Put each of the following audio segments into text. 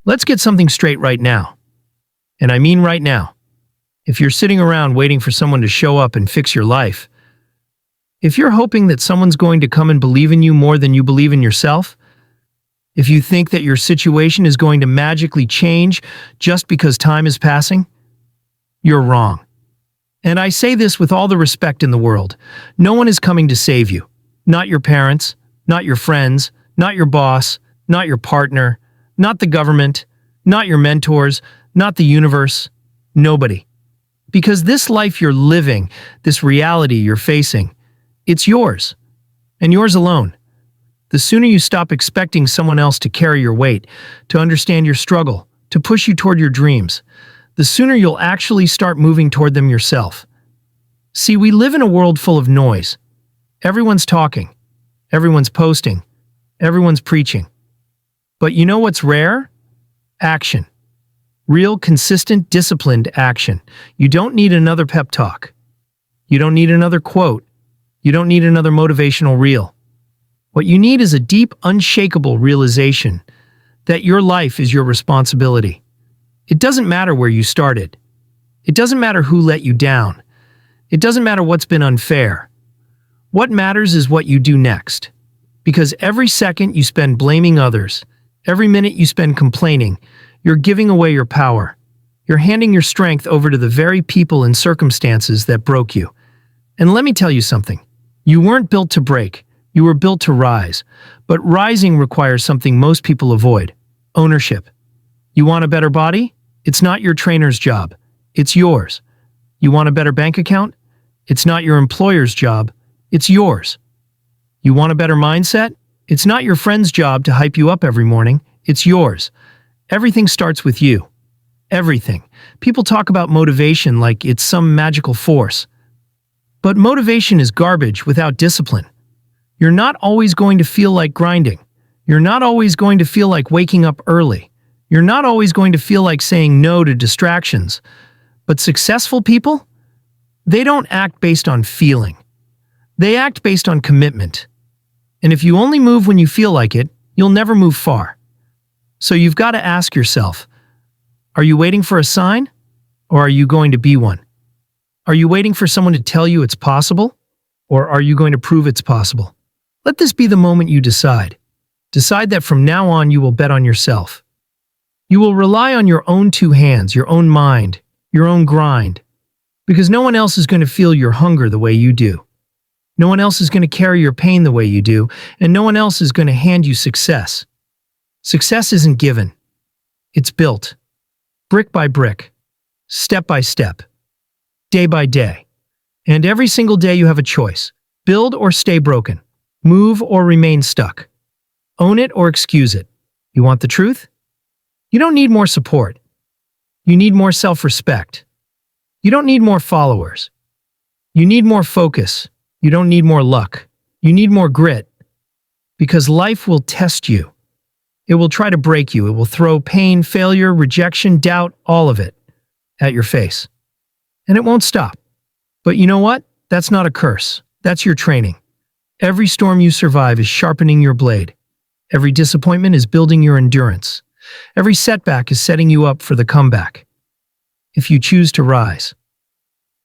Let's get something straight right now. And I mean right now. If you're sitting around waiting for someone to show up and fix your life, if you're hoping that someone's going to come and believe in you more than you believe in yourself, if you think that your situation is going to magically change just because time is passing, you're wrong. And I say this with all the respect in the world. No one is coming to save you. Not your parents, not your friends, not your boss, not your partner, not the government, not your mentors, not the universe. Nobody. Because this life you're living, this reality you're facing, it's yours. And yours alone. The sooner you stop expecting someone else to carry your weight, to understand your struggle, to push you toward your dreams, the sooner you'll actually start moving toward them yourself. See, we live in a world full of noise. Everyone's talking. Everyone's posting. Everyone's preaching. But you know what's rare? Action. Real, consistent, disciplined action. You don't need another pep talk. You don't need another quote. You don't need another motivational reel. What you need is a deep, unshakable realization that your life is your responsibility. It doesn't matter where you started. It doesn't matter who let you down. It doesn't matter what's been unfair. What matters is what you do next. Because every second you spend blaming others, every minute you spend complaining, you're giving away your power. You're handing your strength over to the very people and circumstances that broke you. And let me tell you something. You weren't built to break. You were built to rise. But rising requires something most people avoid: ownership. You want a better body? It's not your trainer's job. It's yours. You want a better bank account? It's not your employer's job. It's yours. You want a better mindset? It's not your friend's job to hype you up every morning. It's yours. Everything starts with you. Everything. People talk about motivation like it's some magical force. But motivation is garbage without discipline. You're not always going to feel like grinding. You're not always going to feel like waking up early. You're not always going to feel like saying no to distractions. But successful people? They don't act based on feeling. They act based on commitment. And if you only move when you feel like it, you'll never move far. So you've got to ask yourself, are you waiting for a sign? Or are you going to be one? Are you waiting for someone to tell you it's possible? Or are you going to prove it's possible? Let this be the moment you decide. Decide that from now on you will bet on yourself. You will rely on your own two hands, your own mind, your own grind. Because no one else is going to feel your hunger the way you do. No one else is going to carry your pain the way you do, and no one else is going to hand you success. Success isn't given. It's built. Brick by brick. Step by step. Day by day. And every single day you have a choice. Build or stay broken. Move or remain stuck. Own it or excuse it. You want the truth? You don't need more support. You need more self-respect. You don't need more followers. You need more focus. You don't need more luck. You need more grit. Because life will test you. It will try to break you. It will throw pain, failure, rejection, doubt, all of it at your face. And it won't stop. But you know what? That's not a curse. That's your training. Every storm you survive is sharpening your blade. Every disappointment is building your endurance. Every setback is setting you up for the comeback. If you choose to rise.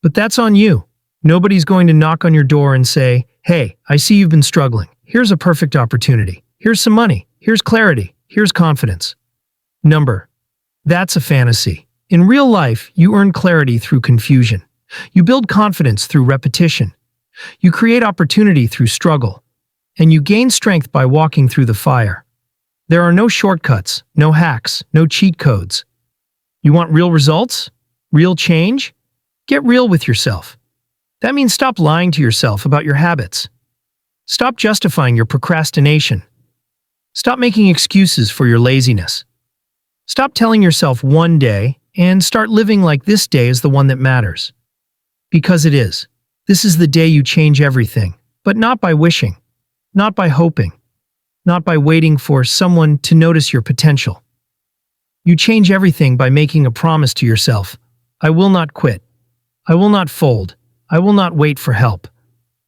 But that's on you. Nobody's going to knock on your door and say, "Hey, I see you've been struggling. Here's a perfect opportunity. Here's some money. Here's clarity. Here's confidence." That's a fantasy. In real life, you earn clarity through confusion. You build confidence through repetition. You create opportunity through struggle. And you gain strength by walking through the fire. There are no shortcuts, no hacks, no cheat codes. You want real results? Real change? Get real with yourself. That means stop lying to yourself about your habits. Stop justifying your procrastination. Stop making excuses for your laziness. Stop telling yourself one day and start living like this day is the one that matters. Because it is. This is the day you change everything, but not by wishing, not by hoping, not by waiting for someone to notice your potential. You change everything by making a promise to yourself. I will not quit. I will not fold. I will not wait for help.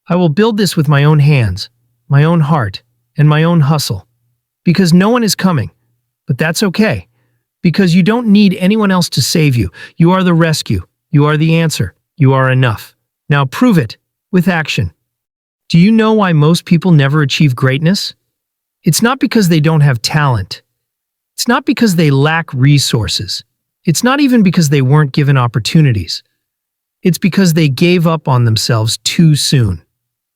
I will build this with my own hands, my own heart, and my own hustle. Because no one is coming. But that's okay. Because you don't need anyone else to save you. You are the rescue. You are the answer. You are enough. Now prove it with action. Do you know why most people never achieve greatness? It's not because they don't have talent. It's not because they lack resources. It's not even because they weren't given opportunities. It's because they gave up on themselves too soon.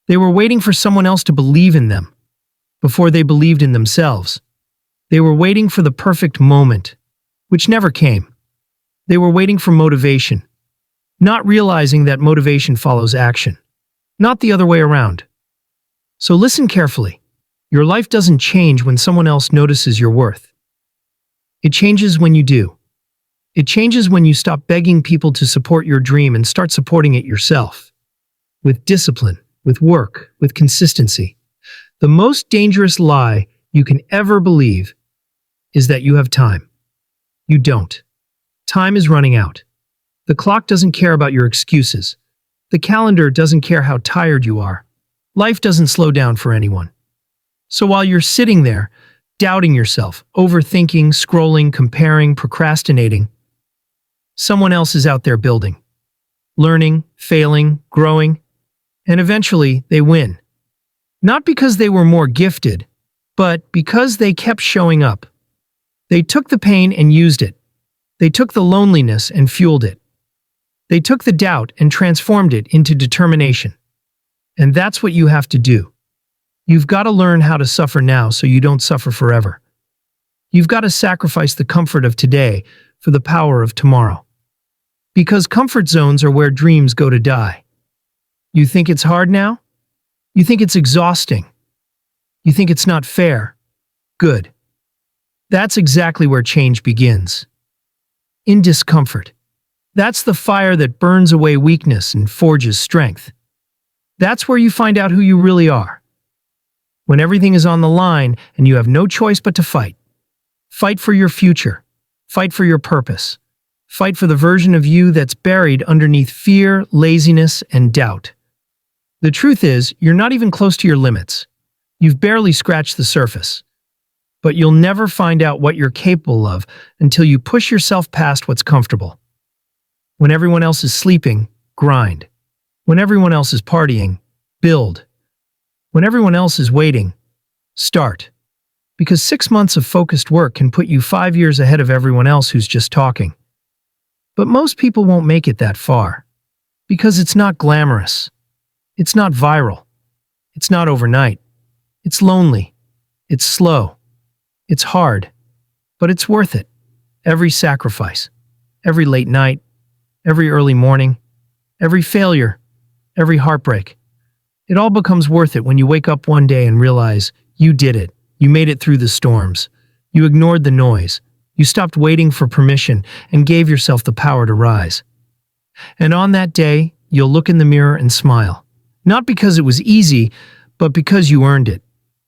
They were waiting for someone else to believe in them before they believed in themselves. They were waiting for the perfect moment, which never came. They were waiting for motivation, not realizing that motivation follows action, not the other way around. So listen carefully. Your life doesn't change when someone else notices your worth. It changes when you do. It changes when you stop begging people to support your dream and start supporting it yourself. With discipline, with work, with consistency. The most dangerous lie you can ever believe is that you have time. You don't. Time is running out. The clock doesn't care about your excuses. The calendar doesn't care how tired you are. Life doesn't slow down for anyone. So while you're sitting there, doubting yourself, overthinking, scrolling, comparing, procrastinating, someone else is out there building, learning, failing, growing, and eventually they win. Not because they were more gifted, but because they kept showing up. They took the pain and used it. They took the loneliness and fueled it. They took the doubt and transformed it into determination. And that's what you have to do. You've got to learn how to suffer now so you don't suffer forever. You've got to sacrifice the comfort of today for the power of tomorrow. Because comfort zones are where dreams go to die. You think it's hard now? You think it's exhausting? You think it's not fair? Good. That's exactly where change begins. In discomfort. That's the fire that burns away weakness and forges strength. That's where you find out who you really are. When everything is on the line and you have no choice but to fight. Fight for your future. Fight for your purpose. Fight for the version of you that's buried underneath fear, laziness, and doubt. The truth is, you're not even close to your limits. You've barely scratched the surface. But you'll never find out what you're capable of until you push yourself past what's comfortable. When everyone else is sleeping, grind. When everyone else is partying, build. When everyone else is waiting, start. Because 6 months of focused work can put you 5 years ahead of everyone else who's just talking. But most people won't make it that far. Because it's not glamorous. It's not viral. It's not overnight. It's lonely. It's slow. It's hard. But it's worth it. Every sacrifice. Every late night. Every early morning. Every failure. Every heartbreak. It all becomes worth it when you wake up one day and realize you did it. You made it through the storms. You ignored the noise. You stopped waiting for permission and gave yourself the power to rise. And on that day, you'll look in the mirror and smile. Not because it was easy, but because you earned it.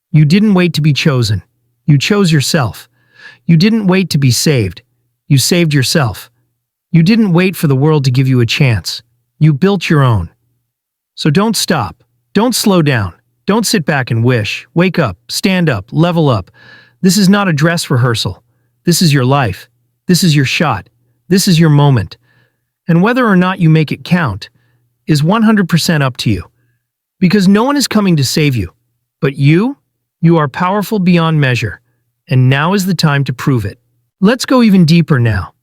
You didn't wait to be chosen. You chose yourself. You didn't wait to be saved. You saved yourself. You didn't wait for the world to give you a chance. You built your own. So don't stop. Don't slow down. Don't sit back and wish. Wake up, stand up, level up. This is not a dress rehearsal. This is your life. This is your shot. This is your moment. And whether or not you make it count is 100% up to you. Because no one is coming to save you. But you are powerful beyond measure. And now is the time to prove it. Let's go even deeper now.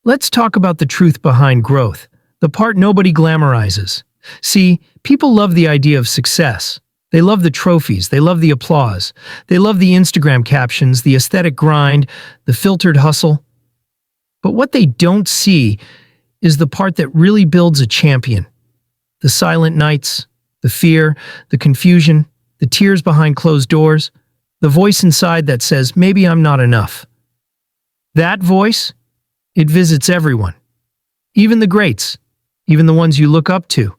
Let's talk about the truth behind growth, the part nobody glamorizes. See, people love the idea of success. They love the trophies, they love the applause, they love the Instagram captions, the aesthetic grind, the filtered hustle. But what they don't see is the part that really builds a champion. The silent nights, the fear, the confusion, the tears behind closed doors, the voice inside that says, maybe I'm not enough. That voice, it visits everyone. Even the greats, even the ones you look up to,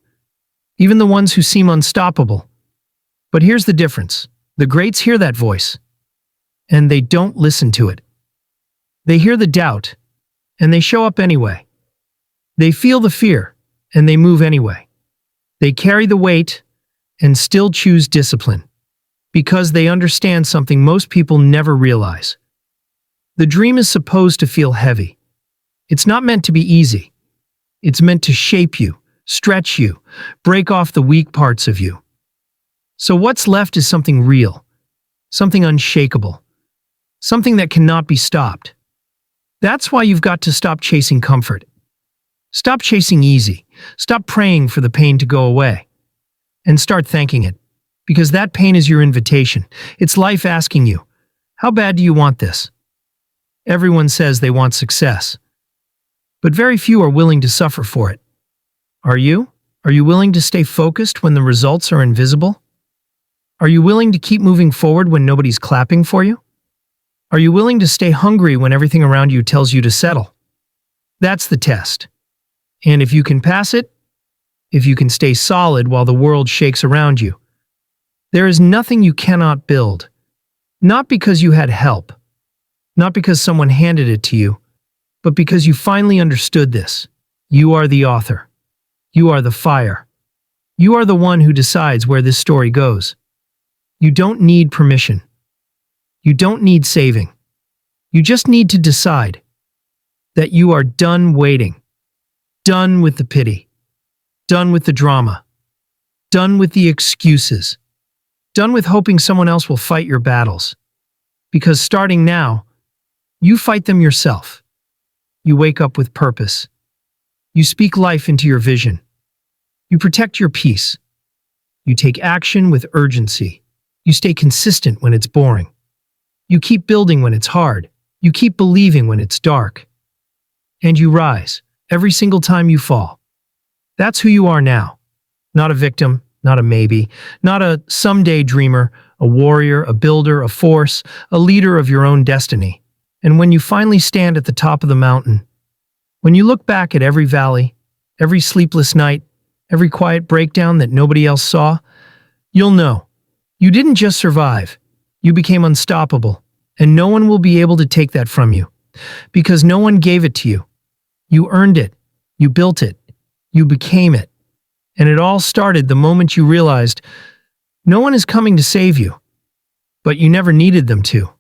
even the ones who seem unstoppable. But here's the difference. The greats hear that voice, and they don't listen to it. They hear the doubt, and they show up anyway. They feel the fear, and they move anyway. They carry the weight, and still choose discipline, because they understand something most people never realize. The dream is supposed to feel heavy. It's not meant to be easy. It's meant to shape you, stretch you, break off the weak parts of you. So what's left is something real, something unshakable, something that cannot be stopped. That's why you've got to stop chasing comfort. Stop chasing easy. Stop praying for the pain to go away. And start thanking it. Because that pain is your invitation. It's life asking you, how bad do you want this? Everyone says they want success. But very few are willing to suffer for it. Are you? Are you willing to stay focused when the results are invisible? Are you willing to keep moving forward when nobody's clapping for you? Are you willing to stay hungry when everything around you tells you to settle? That's the test. And if you can pass it, if you can stay solid while the world shakes around you, there is nothing you cannot build. Not because you had help, not because someone handed it to you, but because you finally understood this. You are the author. You are the fire. You are the one who decides where this story goes. You don't need permission. You don't need saving. You just need to decide that you are done waiting, done with the pity, done with the drama, done with the excuses, done with hoping someone else will fight your battles. Because starting now, you fight them yourself. You wake up with purpose. You speak life into your vision. You protect your peace. You take action with urgency. You stay consistent when it's boring. You keep building when it's hard. You keep believing when it's dark. And you rise every single time you fall. That's who you are now. Not a victim, not a maybe, not a someday dreamer, a warrior, a builder, a force, a leader of your own destiny. And when you finally stand at the top of the mountain, when you look back at every valley, every sleepless night, every quiet breakdown that nobody else saw, you'll know you didn't just survive. You became unstoppable, and no one will be able to take that from you, because no one gave it to you. You earned it, you built it, you became it, and it all started the moment you realized no one is coming to save you, but you never needed them to.